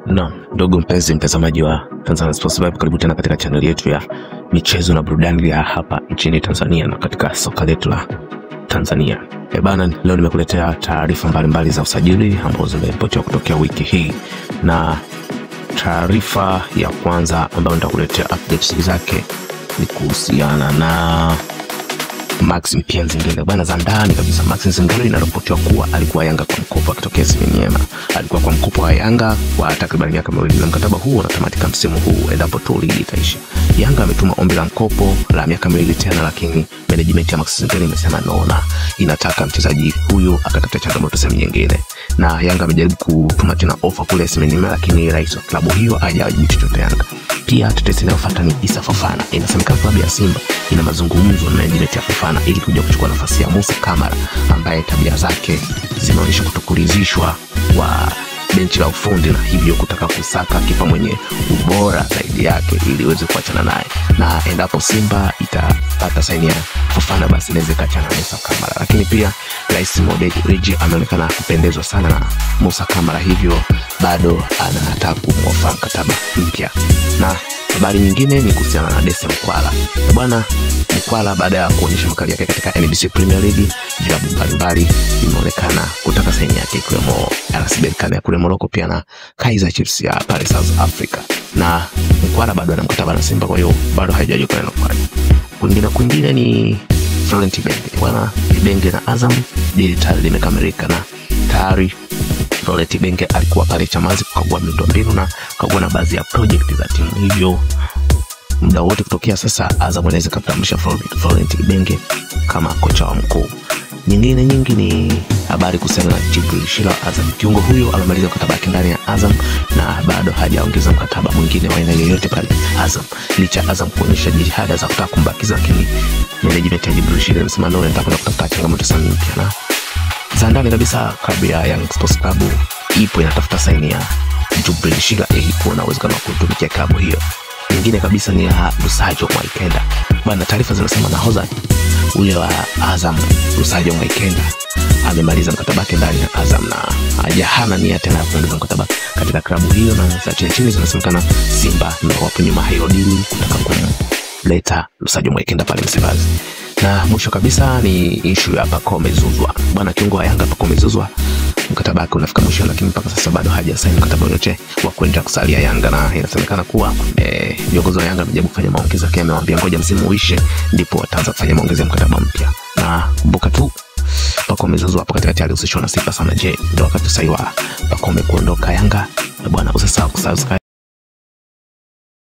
Na ndugu mpenzi mtazamaji wa Tanzania Sports Vibe, karibu tena katika channel yetu ya michezo na burudani ya hapa nchini Tanzania na katika soka letu la Tanzania. Bana, leo nimekuletea taarifa mbalimbali za usajili ambazo zimeripotiwa kutokea wiki hii, na taarifa ya kwanza ambayo nitakuletea updates zake ni kuhusiana na Maxim Nzengeli. Bwana, za ndani kabisa, Maxim Nzengeli inaripotiwa kuwa alikuwa Yanga kwa mkopo akitokea Semenyema. Alikuwa kwa mkopo wa Yanga kwa takriban miaka miwili, na mkataba huu unatamatika msimu huu endapo tu ligi itaisha. Yanga ametuma ombi la mkopo la miaka miwili tena, lakini management ya Maxim Nzengeli imesema naona inataka mchezaji huyu akatafuta changamoto sehemu nyingine. Na Yanga amejaribu kutuma tena offer kule Semenyema, lakini rais wa klabu hiyo hajajibu chochote Yanga. Pia tetesi inayofuata ni Issa Fofana. Inasemekana klabu ya Simba ina mazungumzo na management ya Fofana ili kuja kuchukua nafasi ya Musa Kamara ambaye tabia zake zimeonyesha kutokuridhishwa wa benchi la ufundi, na hivyo kutaka kusaka kipa mwenye ubora zaidi yake ili iweze kuachana naye. Na endapo Simba itapata saini ya Fofana, basi inaweza kuachana na Musa Kamara. Lakini pia Rais Mo Dewji ameonekana kupendezwa sana na Musa Kamara, hivyo bado anataka kumwofa mkataba mpya. Na habari nyingine ni kuhusiana na Dese Mkwala. Bwana, Mkwala baada ya kuonyesha makali yake katika NBC Premier League, vilabu mbalimbali vimeonekana kutaka saini yake, ikiwemo RS Berkane ya kule Morocco, pia na Kaizer Chiefs ya pale South Africa. Na Mkwala bado ana mkataba na Simba, kwa hiyo bado haijajulikana na kufanya. Kwingine ni Florent Ibenge. Bwana, Ibenge na Azam tayari limekamilika, na tayari Florent Ibenge alikuwa pale Chamazi kukagua miundombinu na kukagua na baadhi ya project za timu, hivyo muda wote kutokea sasa Azam anaweza kumtambulisha Florent Ibenge kama kocha wa mkuu. Nyingine nyingi ni habari kuhusiana na Djibril Shila Azam. Kiungo huyo amemaliza mkataba wake ndani ya Azam na bado hajaongeza mkataba mwingine wa aina yoyote pale Azam, licha Azam kuonyesha jitihada za kutaka kumbakiza, lakini management ya Djibril Shila imesema ndio inataka kutafuta changamoto sana mpya. Na za ndani kabisa, klabu ya Young Sports Club ipo inatafuta saini ya Djibril Shila ili kuona uwezekano wa kutumikia klabu hiyo. Nyingine kabisa ni ya Lusajo Mwaikenda. Bwana, taarifa zinasema nahodha ule wa Azam Lusajo Mwaikenda amemaliza mkataba wake ndani ya Azam na hana nia tena ya kuongeza mkataba katika klabu hiyo, na za chini zinasemekana Simba ndio wapo nyuma hiyo deal kutaka kumleta Lusajo Mwaikenda pale Msimbazi. Na mwisho kabisa ni issue ya Pacome Zouzoua. Bwana, kiungo wa Yanga Pacome Zouzoua mkataba wake unafika mwisho, lakini mpaka sasa bado hajasaini mkataba wote wa kuendelea kusalia Yanga, na inasemekana kuwa viongozi wa Yanga wamejaribu kufanya maongezi, lakini amewaambia ngoja msimu uishe ndipo wataanza kufanya maongezi ya mkataba mpya. Na kumbuka tu Pacome Zouzoua hapo katikati alihusishwa na Simba sana. Je, ndio wakati sahihi wa Pacome kuondoka Yanga? Bwana, usisahau kusubscribe